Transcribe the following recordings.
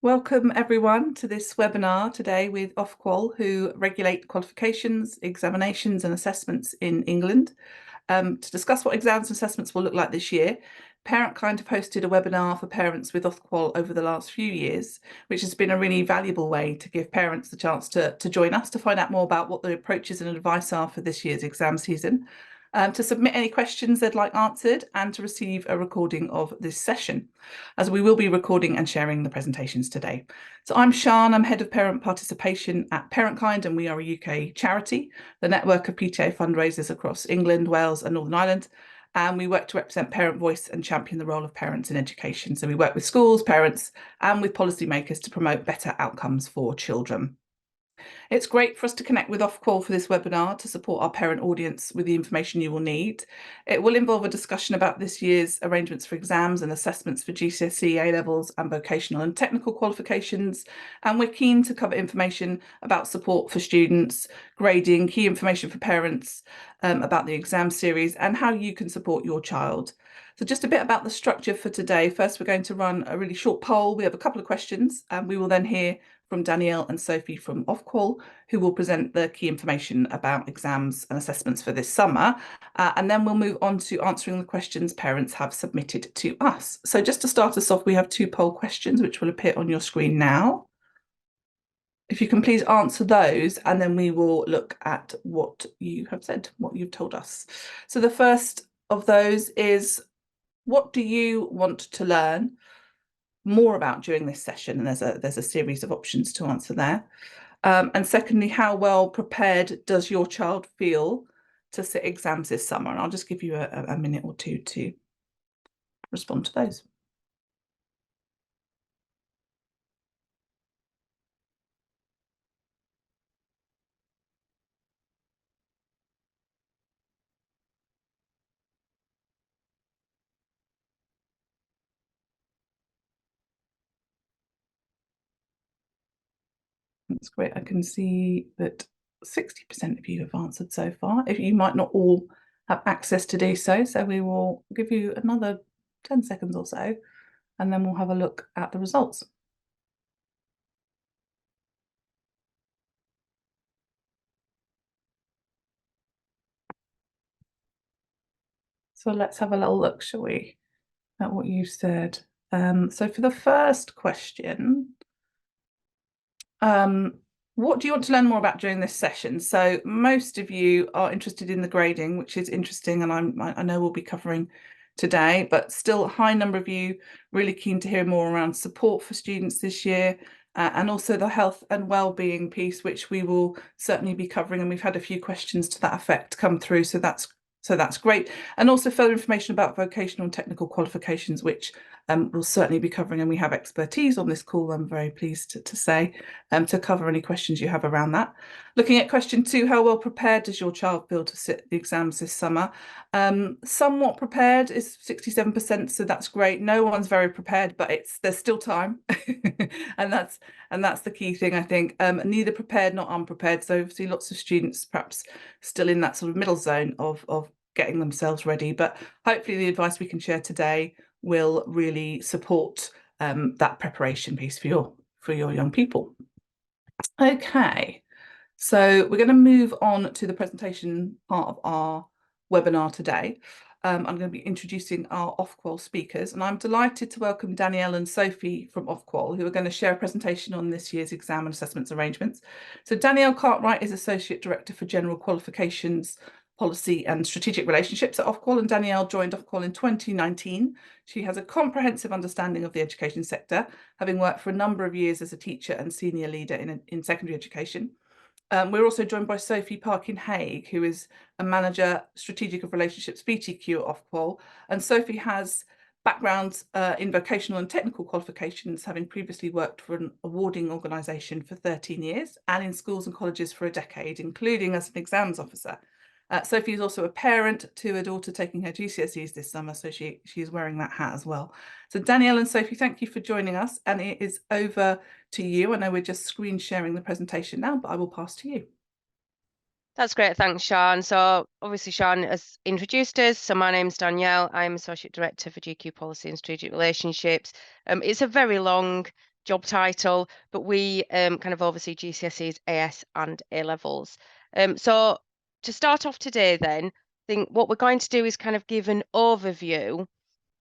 Welcome everyone to this webinar today with Ofqual, who regulate qualifications, examinations and assessments in England. To discuss what exams and assessments will look like this year, Parentkind have hosted a webinar for parents with Ofqual over the last few years, which has been a really valuable way to give parents the chance to join us to find out more about what the approaches and advice are for this year's exam season, to submit any questions they'd like answered, and to receive a recording of this session, as we will be recording and sharing the presentations today. So I'm Siân, I'm Head of Parent Participation at Parentkind, and we are a UK charity, the network of PTA fundraisers across England, Wales and Northern Ireland. And we work to represent parent voice and champion the role of parents in education. So we work with schools, parents, and with policymakers to promote better outcomes for children. It's great for us to connect with Ofqual for this webinar to support our parent audience with the information you will need. It will involve a discussion about this year's arrangements for exams and assessments for GCSE, A-levels and vocational and technical qualifications. And we're keen to cover information about support for students, grading, key information for parents, about the exam series and how you can support your child. So just a bit about the structure for today. First, we're going to run a really short poll. We have a couple of questions and we will then hear from Danielle and Sophie from Ofqual, who will present the key information about exams and assessments for this summer. And then we'll move on to answering the questions parents have submitted to us. So just to start us off, we have two poll questions which will appear on your screen now. If you can please answer those, and then we will look at what you have said, what you've told us. So the first of those is, what do you want to learn more about during this session? And there's a series of options to answer there. And secondly, how well prepared does your child feel to sit exams this summer? And I'll just give you a minute or two to respond to those. That's great. I can see that 60% of you have answered so far. If you might not all have access to do so, so we will give you another 10 seconds or so, and then we'll have a look at the results. So let's have a little look, shall we, at what you said. So for the first question, what do you want to learn more about during this session? So most of you are interested in the grading, which is interesting, and I know we'll be covering today, but still a high number of you really keen to hear more around support for students this year, and also the health and well-being piece, which we will certainly be covering. And we've had a few questions to that effect come through, so that's great. And also further information about vocational and technical qualifications, which we'll certainly be covering, and we have expertise on this call, I'm very pleased to say, to cover any questions you have around that. Looking at question 2, how well prepared does your child feel to sit the exams this summer? Somewhat prepared is 67%, so that's great. No one's very prepared, but there's still time. and that's the key thing, I think. Neither prepared nor unprepared, so obviously lots of students perhaps still in that sort of middle zone of getting themselves ready, but hopefully the advice we can share today will really support that preparation piece for your young people. Okay, so we're going to move on to the presentation part of our webinar today. I'm going to be introducing our Ofqual speakers, and I'm delighted to welcome Danielle and Sophie from Ofqual, who are going to share a presentation on this year's exam and assessments arrangements. So Danielle Cartwright is Associate Director for General Qualifications, Policy and Strategic Relationships at Ofqual, and Danielle joined Ofqual in 2019. She has a comprehensive understanding of the education sector, having worked for a number of years as a teacher and senior leader in secondary education. We're also joined by Sophie Parkin-Haig, who is a Manager Strategic of Relationships BTQ at Ofqual, and Sophie has backgrounds in vocational and technical qualifications, having previously worked for an awarding organisation for 13 years and in schools and colleges for a decade, including as an exams officer. Sophie is also a parent to a daughter taking her GCSEs this summer, so she is wearing that hat as well. So Danielle and Sophie, thank you for joining us, and it is over to you. I know we're just screen sharing the presentation now, but I will pass to you. That's great, thanks, Siân. So obviously Siân has introduced us. So my name's Danielle. I'm Associate Director for GQ Policy and Strategic Relationships. It's a very long job title, but we kind of oversee GCSEs, AS and A-levels. So to start off today then, I think what we're going to do is kind of give an overview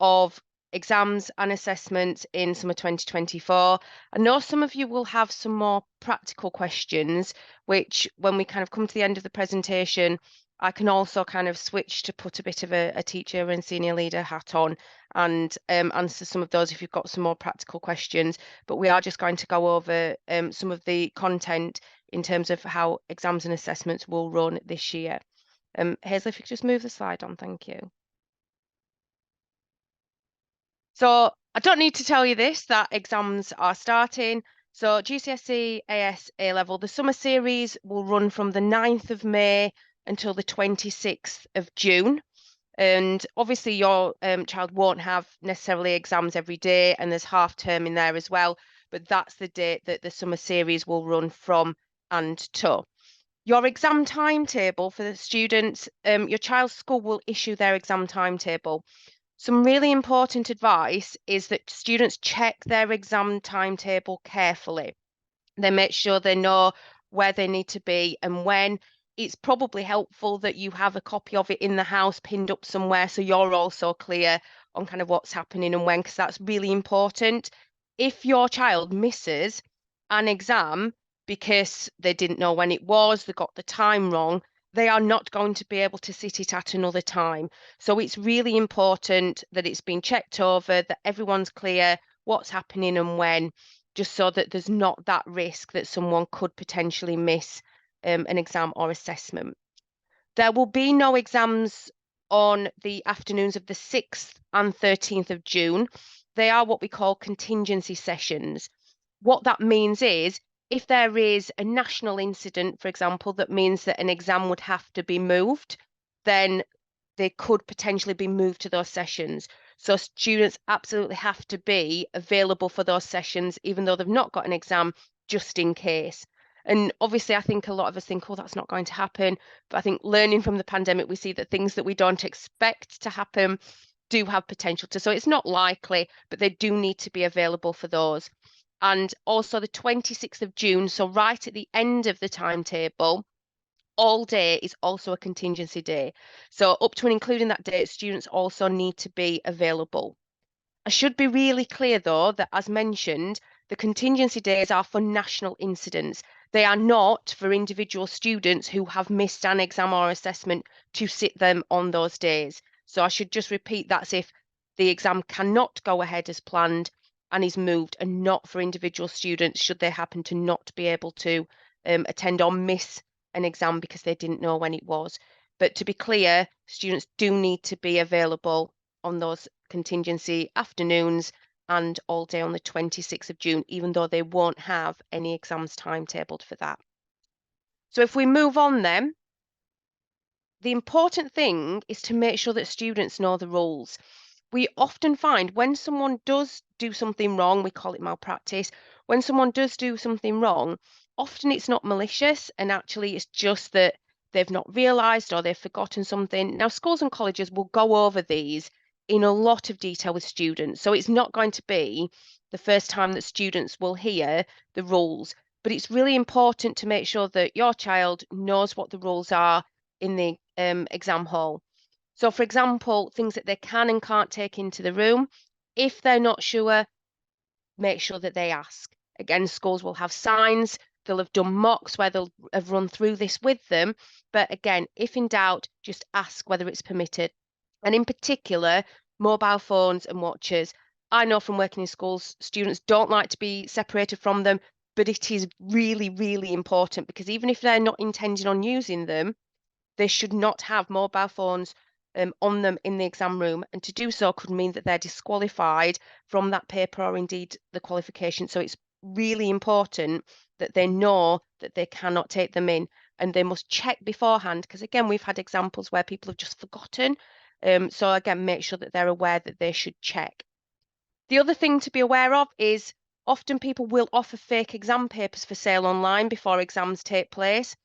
of exams and assessments in summer 2024. I know some of you will have some more practical questions, which when we kind of come to the end of the presentation, I can also kind of switch to put a bit of a teacher and senior leader hat on and answer some of those if you've got some more practical questions. But we are just going to go over some of the content in terms of how exams and assessments will run this year. Hazel, if you could just move the slide on, thank you. So I don't need to tell you this, that exams are starting. So GCSE, AS, A-level, the summer series will run from the 9th of May until the 26th of June. And obviously your child won't have necessarily exams every day, and there's half term in there as well, but that's the date that the summer series will run from and to. Your exam timetable for the students, your child's school will issue their exam timetable. Some really important advice is that students check their exam timetable carefully. They make sure they know where they need to be and when. It's probably helpful that you have a copy of it in the house pinned up somewhere so you're also clear on kind of what's happening and when, because that's really important. If your child misses an exam because they didn't know when it was, they got the time wrong, they are not going to be able to sit it at another time. So it's really important that it's been checked over, that everyone's clear what's happening and when, just so that there's not that risk that someone could potentially miss an exam or assessment. There will be no exams on the afternoons of the 6th and 13th of June. They are what we call contingency sessions. What that means is if there is a national incident, for example, that means that an exam would have to be moved, then they could potentially be moved to those sessions. So students absolutely have to be available for those sessions, even though they've not got an exam, just in case. And obviously, I think a lot of us think, oh, that's not going to happen. But I think learning from the pandemic, we see that things that we don't expect to happen do have potential to. So it's not likely, but they do need to be available for those. And also the 26th of June, so right at the end of the timetable, all day is also a contingency day. So up to and including that date, students also need to be available. I should be really clear though that as mentioned, the contingency days are for national incidents. They are not for individual students who have missed an exam or assessment to sit them on those days. So I should just repeat, that's if the exam cannot go ahead as planned and is moved, and not for individual students should they happen to not be able to attend or miss an exam because they didn't know when it was. But to be clear, students do need to be available on those contingency afternoons and all day on the 26th of June, even though they won't have any exams timetabled for that. So if we move on then, the important thing is to make sure that students know the rules. We often find when someone does do something wrong, we call it malpractice, when someone does do something wrong, often it's not malicious and actually it's just that they've not realised or they've forgotten something. Now, schools and colleges will go over these in a lot of detail with students. So it's not going to be the first time that students will hear the rules, but it's really important to make sure that your child knows what the rules are in the exam hall. So, for example, things that they can and can't take into the room. If they're not sure, make sure that they ask. Again, schools will have signs. They'll have done mocks where they'll have run through this with them. But again, if in doubt, just ask whether it's permitted. And in particular, mobile phones and watches. I know from working in schools, students don't like to be separated from them, but it is really, really important because even if they're not intending on using them, they should not have mobile phones on them in the exam room, and to do so could mean that they're disqualified from that paper or indeed the qualification. So it's really important that they know that they cannot take them in, and they must check beforehand because again, we've had examples where people have just forgotten. So again, make sure that they're aware that they should check. The other thing to be aware of is often people will offer fake exam papers for sale online before exams take place.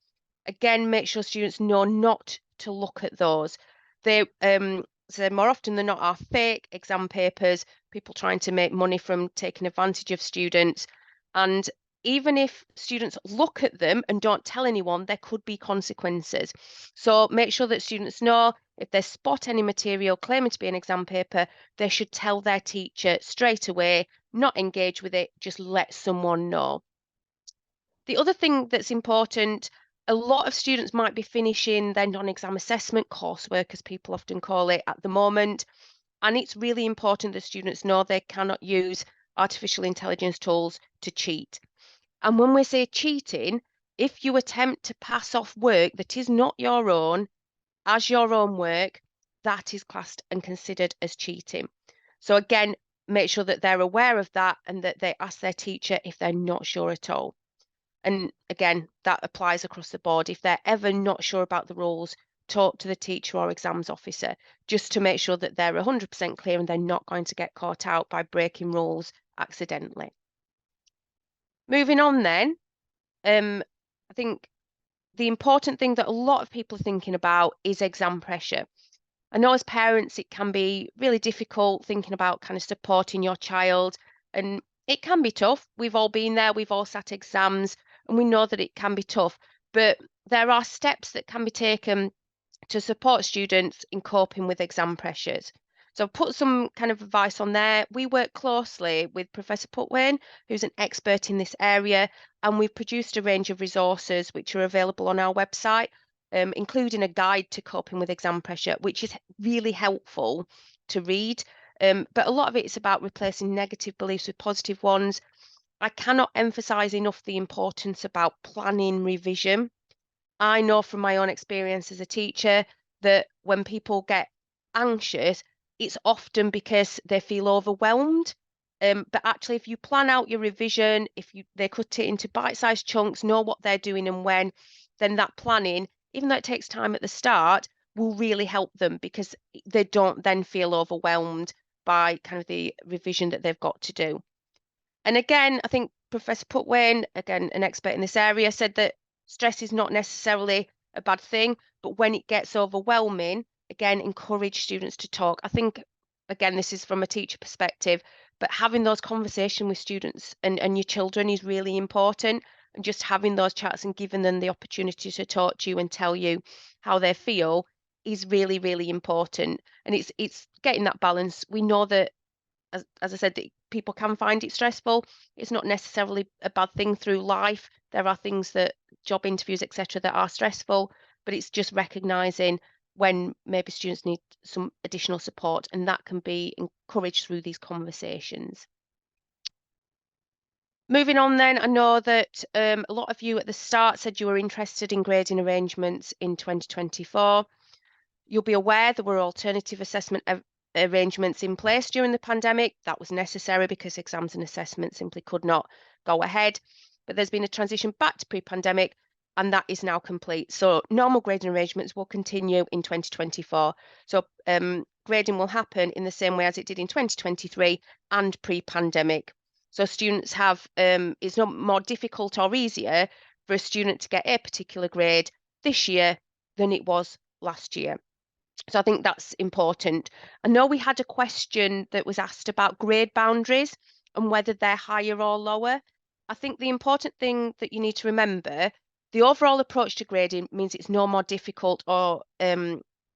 Again, make sure students know not to look at those. They so more often than not are fake exam papers people trying to make money from taking advantage of students. And even if students look at them and don't tell anyone, there could be consequences. So make sure that students know if they spot any material claiming to be an exam paper, they should tell their teacher straight away, not engage with it, just let someone know. The other thing that's important, a lot of students might be finishing their non-exam assessment coursework, as people often call it, at the moment. And it's really important that students know they cannot use artificial intelligence tools to cheat. And when we say cheating, if you attempt to pass off work that is not your own as your own work, that is classed and considered as cheating. So again, make sure that they're aware of that and that they ask their teacher if they're not sure at all. And again, that applies across the board. If they're ever not sure about the rules, talk to the teacher or exams officer just to make sure that they're 100% clear and they're not going to get caught out by breaking rules accidentally. Moving on then, I think the important thing that a lot of people are thinking about is exam pressure. I know as parents, it can be really difficult thinking about kind of supporting your child, and it can be tough. We've all been there, we've all sat exams, and we know that it can be tough, but there are steps that can be taken to support students in coping with exam pressures. So I've put some kind of advice on there. We work closely with Professor Putwain, who's an expert in this area, and we've produced a range of resources which are available on our website, including a guide to coping with exam pressure, which is really helpful to read. But a lot of it is about replacing negative beliefs with positive ones. I cannot emphasize enough the importance about planning revision. I know from my own experience as a teacher that when people get anxious, it's often because they feel overwhelmed. But actually, if you plan out your revision, they cut it into bite-sized chunks, know what they're doing and when, then that planning, even though it takes time at the start, will really help them because they don't then feel overwhelmed by kind of the revision that they've got to do. And again, I think Professor Putwain, again, an expert in this area, said that stress is not necessarily a bad thing, but when it gets overwhelming, again, encourage students to talk. I think, again, this is from a teacher perspective, but having those conversations with students and your children is really important. And just having those chats and giving them the opportunity to talk to you and tell you how they feel is really, really important. And it's getting that balance. We know that, as I said, that people can find it stressful. It's not necessarily a bad thing through life. There are things that job interviews, etc., that are stressful, but it's just recognizing when maybe students need some additional support, and that can be encouraged through these conversations. Moving on then, I know that a lot of you at the start said you were interested in grading arrangements in 2024. You'll be aware there were alternative assessment arrangements in place during the pandemic. That was necessary because exams and assessments simply could not go ahead. But there's been a transition back to pre-pandemic, and that is now complete. So normal grading arrangements will continue in 2024. So grading will happen in the same way as it did in 2023 and pre-pandemic. So students have, it's not more difficult or easier for a student to get a particular grade this year than it was last year. So I think that's important. I know we had a question that was asked about grade boundaries and whether they're higher or lower. I think the important thing that you need to remember, the overall approach to grading means it's no more difficult or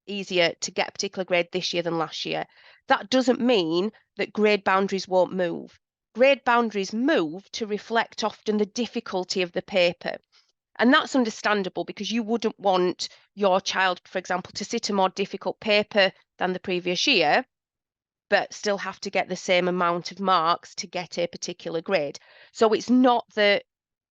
easier to get a particular grade this year than last year. That doesn't mean that grade boundaries won't move. Grade boundaries move to reflect often the difficulty of the paper. And that's understandable because you wouldn't want your child, for example, to sit a more difficult paper than the previous year, but still have to get the same amount of marks to get a particular grade. So it's not that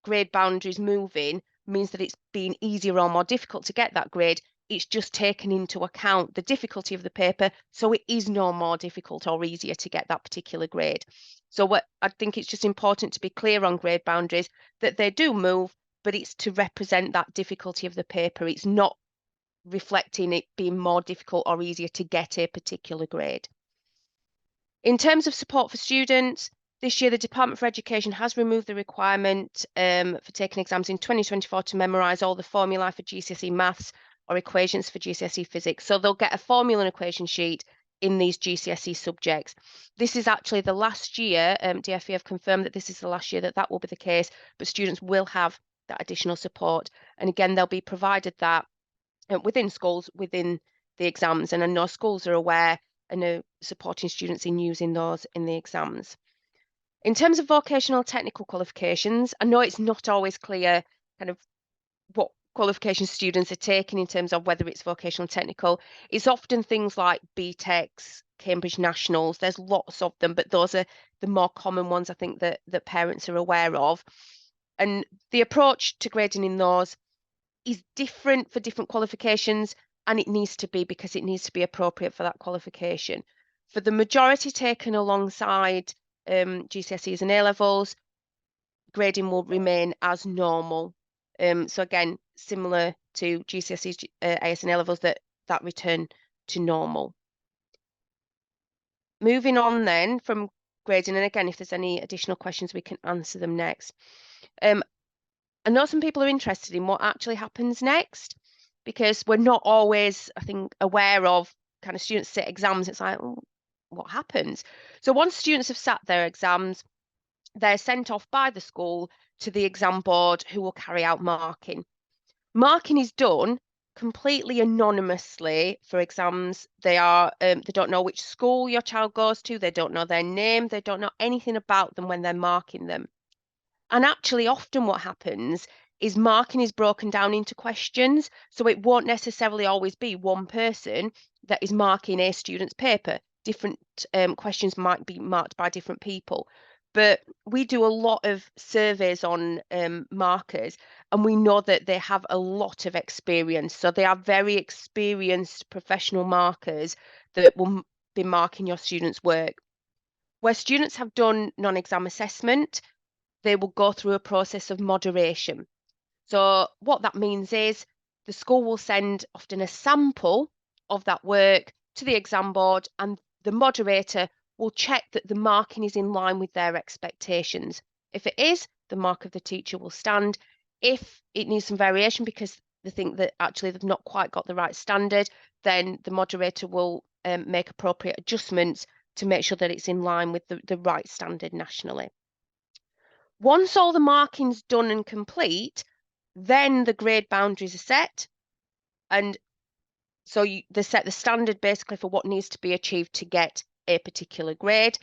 grade boundaries moving means that it's been easier or more difficult to get that grade. It's just taken into account the difficulty of the paper, so it is no more difficult or easier to get that particular grade. So what I think it's just important to be clear on grade boundaries, that they do move, but it's to represent that difficulty of the paper. It's not reflecting it being more difficult or easier to get a particular grade. In terms of support for students, this year the Department for Education has removed the requirement for taking exams in 2024 to memorise all the formulae for GCSE maths or equations for GCSE physics. So they'll get a formula and equation sheet in these GCSE subjects. This is actually the last year, DfE have confirmed that this is the last year that will be the case, but students will have that additional support. And again, they'll be provided that within schools, within the exams. And I know schools are aware and are supporting students in using those in the exams. In terms of vocational technical qualifications, I know it's not always clear kind of what qualifications students are taking in terms of whether it's vocational technical. It's often things like BTECs, Cambridge Nationals. There's lots of them, but those are the more common ones I think that parents are aware of. And the approach to grading in those is different for different qualifications, and it needs to be because it needs to be appropriate for that qualification. For the majority taken alongside GCSEs and A-levels, grading will remain as normal. So again, similar to GCSEs, AS and A-levels, that return to normal. Moving on then from grading, and again, if there's any additional questions, we can answer them next. I know some people are interested in what actually happens next, because we're not always, I think, aware of kind of students sit exams. It's like, oh, what happens? So once students have sat their exams, they're sent off by the school to the exam board, who will carry out marking. Marking is done completely anonymously for exams. They don't know which school your child goes to. They don't know their name. They don't know anything about them when they're marking them. And actually, often what happens is marking is broken down into questions. So it won't necessarily always be one person that is marking a student's paper. Different questions might be marked by different people. But we do a lot of surveys on markers, and we know that they have a lot of experience. So they are very experienced professional markers that will be marking your students' work. Where students have done non-exam assessment, they will go through a process of moderation. So what that means is the school will send often a sample of that work to the exam board, and the moderator will check that the marking is in line with their expectations. If it is, the mark of the teacher will stand. If it needs some variation because they think that actually they've not quite got the right standard, then the moderator will make appropriate adjustments to make sure that it's in line with the right standard nationally. Once all the marking's done and complete, then the grade boundaries are set. And so they set the standard basically for what needs to be achieved to get a particular grade.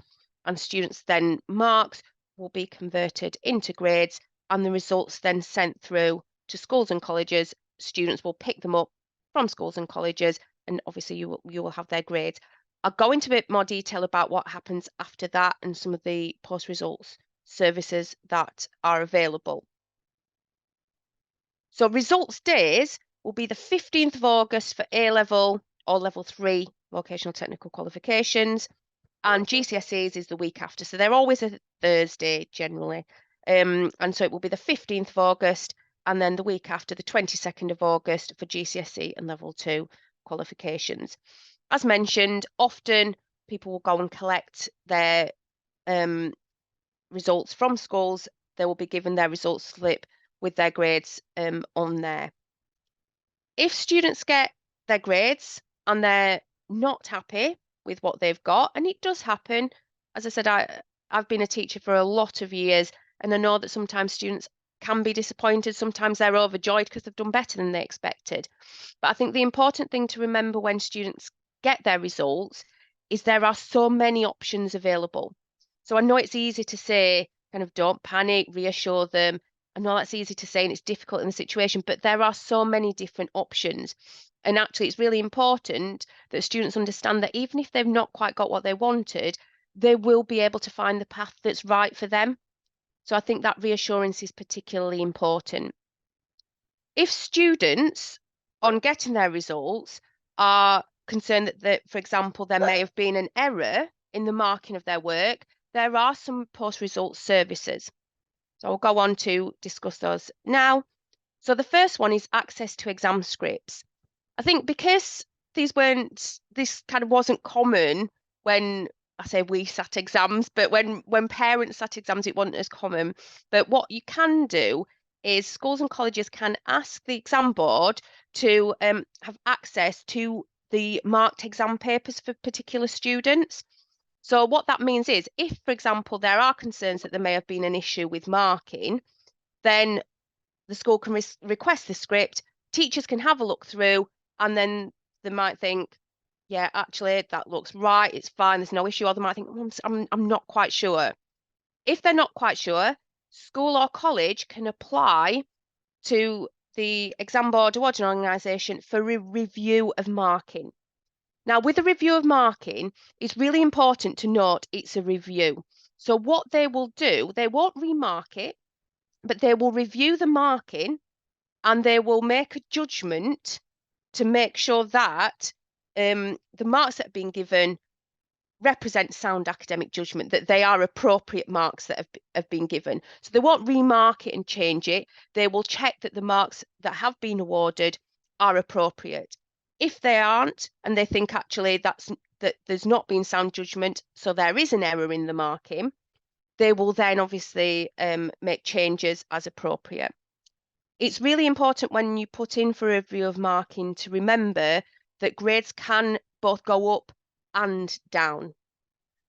And students' then marks will be converted into grades, and the results then sent through to schools and colleges. Students will pick them up from schools and colleges, and obviously you will have their grades. I'll go into a bit more detail about what happens after that and some of the post-results services that are available. So results days will be the 15th of August for A-level or level 3 vocational technical qualifications, and GCSEs is the week after. So they're always a Thursday generally. And so it will be the 15th of August, and then the week after, the 22nd of August, for GCSE and level 2 qualifications. As mentioned, often people will go and collect their results from schools. They will be given their results slip with their grades on there. If students get their grades and they're not happy with what they've got, and it does happen, as I said, I've been a teacher for a lot of years, and I know that sometimes students can be disappointed. Sometimes they're overjoyed because they've done better than they expected. But I think the important thing to remember when students get their results is there are so many options available. So I know it's easy to say, kind of, don't panic, reassure them. I know that's easy to say and it's difficult in the situation, but there are so many different options. And actually, it's really important that students understand that even if they've not quite got what they wanted, they will be able to find the path that's right for them. So I think that reassurance is particularly important. If students, on getting their results, are concerned that, for example, there may have been an error in the marking of their work, there are some post-result services. So I'll go on to discuss those now. So the first one is access to exam scripts. I think because this kind of wasn't common when I say we sat exams, but when parents sat exams, it wasn't as common. But what you can do is schools and colleges can ask the exam board to have access to the marked exam papers for particular students. So what that means is, if, for example, there are concerns that there may have been an issue with marking, then the school can request the script, teachers can have a look through, and then they might think, yeah, actually, that looks right, it's fine, there's no issue. Or they might think, I'm not quite sure. If they're not quite sure, school or college can apply to the exam board awarding organisation for a review of marking. Now, with a review of marking, it's really important to note it's a review. So what they will do, they won't remark it, but they will review the marking and they will make a judgment to make sure that the marks that have been given represent sound academic judgment, that they are appropriate marks that have been given. So they won't remark it and change it. They will check that the marks that have been awarded are appropriate. If they aren't, and they think actually that there's not been sound judgment, so there is an error in the marking, they will then obviously make changes as appropriate. It's really important when you put in for a review of marking to remember that grades can both go up and down.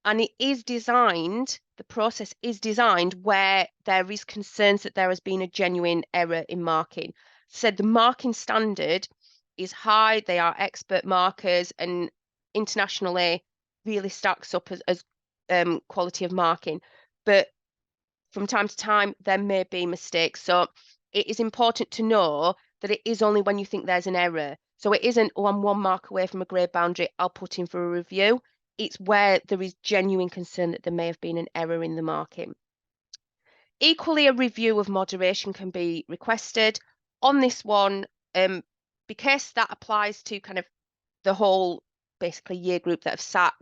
And it is designed, the process is designed where there is concerns that there has been a genuine error in marking. Said the marking standard is high, they are expert markers, and internationally really stacks up as quality of marking. But from time to time, there may be mistakes. So it is important to know that it is only when you think there's an error. So it isn't, oh, I'm 1 mark away from a grade boundary, I'll put in for a review. It's where there is genuine concern that there may have been an error in the marking. Equally, a review of moderation can be requested. On this one, because that applies to kind of the whole, basically, year group that have sat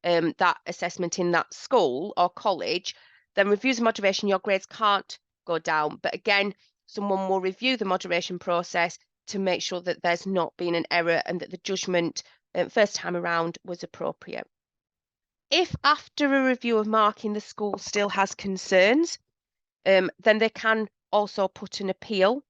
that assessment in that school or college, then reviews of moderation, your grades can't go down. But again, someone will review the moderation process to make sure that there's not been an error and that the judgment first time around was appropriate. If after a review of marking the school still has concerns, then they can also put an appeal.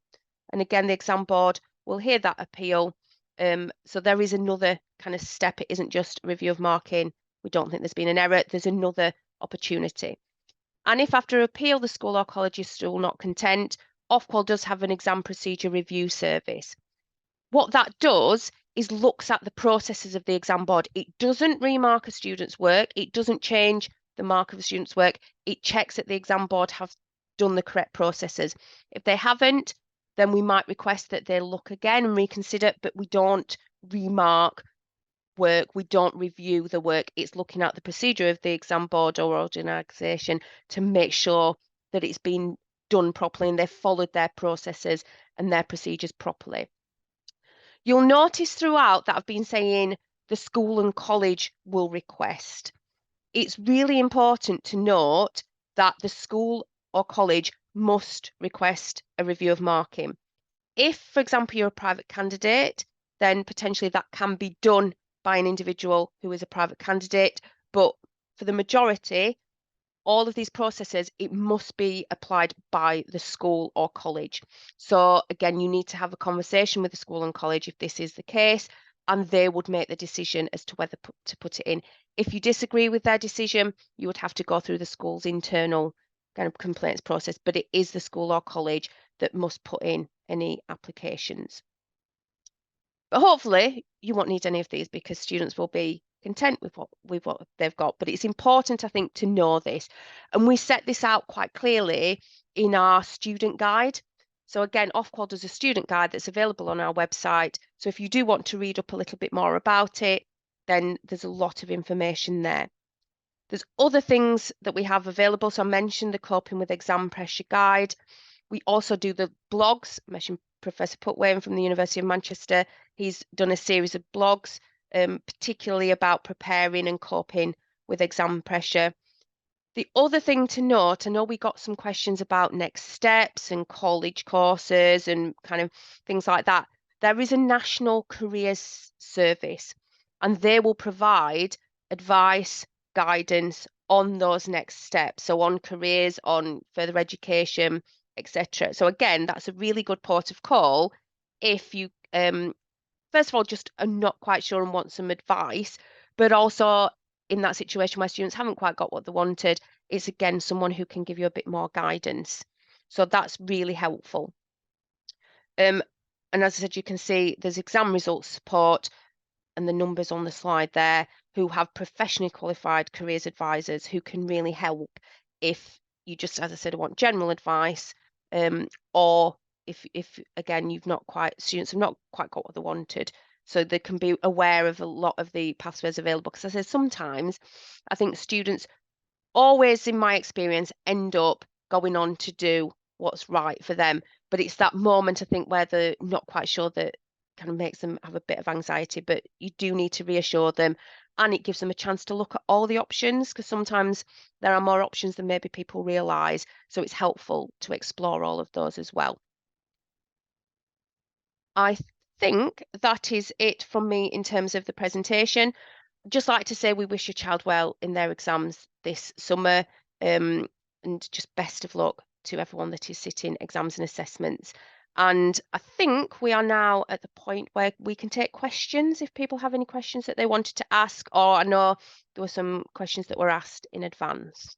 And again, the exam board will hear that appeal. So there is another kind of step. It isn't just a review of marking. We don't think there's been an error. There's another opportunity. And if after appeal the school or college is still not content, Ofqual does have an exam procedure review service. What that does is looks at the processes of the exam board. It doesn't remark a student's work. It doesn't change the mark of the student's work. It checks that the exam board have done the correct processes. If they haven't, then we might request that they look again and reconsider, but we don't remark work, we don't review the work. It's looking at the procedure of the exam board or organisation to make sure that it's been done properly and they've followed their processes and their procedures properly. You'll notice throughout that I've been saying the school and college will request. It's really important to note that the school or college must request a review of marking. If, for example, you're a private candidate, then potentially that can be done by an individual who is a private candidate. But for the majority, all of these processes, it must be applied by the school or college. So again, you need to have a conversation with the school and college if this is the case, and they would make the decision as to whether to put it in. If you disagree with their decision, you would have to go through the school's internal kind of complaints process, but it is the school or college that must put in any applications. But hopefully you won't need any of these because students will be content with what they've got. But it's important, I think, to know this. And we set this out quite clearly in our student guide. So again, Ofqual does a student guide that's available on our website. So if you do want to read up a little bit more about it, then there's a lot of information there. There's other things that we have available. So I mentioned the Coping with Exam Pressure Guide. We also do the blogs. I mentioned Professor Putwain from the University of Manchester. He's done a series of blogs, particularly about preparing and coping with exam pressure. The other thing to note, I know we got some questions about next steps and college courses and kind of things like that. There is a national careers service and they will provide advice, guidance on those next steps. So on careers, on further education, etc. So again, that's a really good port of call if you first of all, just are not quite sure and want some advice, but also in that situation where students haven't quite got what they wanted, it's again someone who can give you a bit more guidance. So that's really helpful. And as I said, you can see there's exam results support and the numbers on the slide there, who have professionally qualified careers advisors who can really help if you just, as I said, want general advice, or if again students have not quite got what they wanted. So they can be aware of a lot of the pathways available. Because as I said, sometimes I think students always, in my experience, end up going on to do what's right for them. But it's that moment, I think, where they're not quite sure, that kind of makes them have a bit of anxiety. But you do need to reassure them, and it gives them a chance to look at all the options, because sometimes there are more options than maybe people realise. So it's helpful to explore all of those as well. I think that is it from me in terms of the presentation. Just like to say we wish your child well in their exams this summer, and just best of luck to everyone that is sitting exams and assessments. And I think we are now at the point where we can take questions if people have any questions that they wanted to ask, or I know there were some questions that were asked in advance.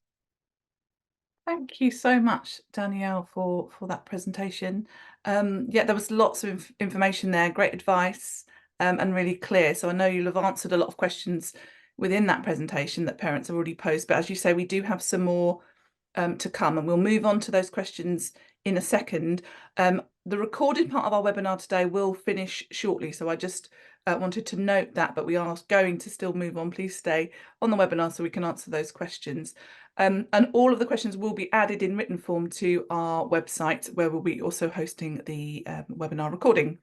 Thank you so much, Danielle, for that presentation. Yeah, there was lots of information there, great advice, and really clear. So I know you'll have answered a lot of questions within that presentation that parents have already posed. But as you say, we do have some more to come, and we'll move on to those questions in a second. The recorded part of our webinar today will finish shortly, so I just wanted to note that, but we are going to still move on. Please stay on the webinar so we can answer those questions. And all of the questions will be added in written form to our website, where we'll be also hosting the webinar recording.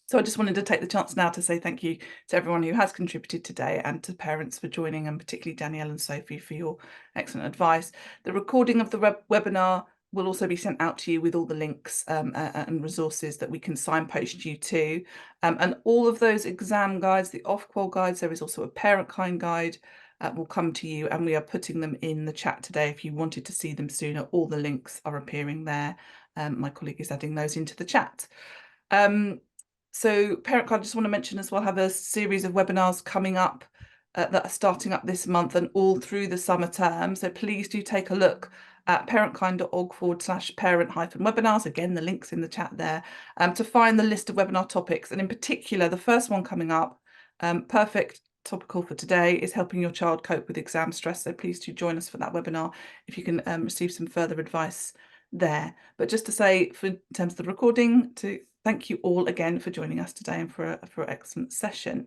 So I just wanted to take the chance now to say thank you to everyone who has contributed today, and to parents for joining, and particularly Danielle and Sophie for your excellent advice. The recording of the webinar will also be sent out to you with all the links and resources that we can signpost you to. And all of those exam guides, the Ofqual guides, there is also a Parentkind guide, will come to you, and we are putting them in the chat today. If you wanted to see them sooner, all the links are appearing there. My colleague is adding those into the chat. So Parentkind, I just want to mention as well, have a series of webinars coming up that are starting up this month and all through the summer term. So please do take a look at parentkind.org/parent-webinars. Again, the link's in the chat there, to find the list of webinar topics. And in particular, the first one coming up, perfect topical for today, is helping your child cope with exam stress. So please do join us for that webinar if you can receive some further advice there. But just to say, in terms of the recording, to thank you all again for joining us today and for an excellent session.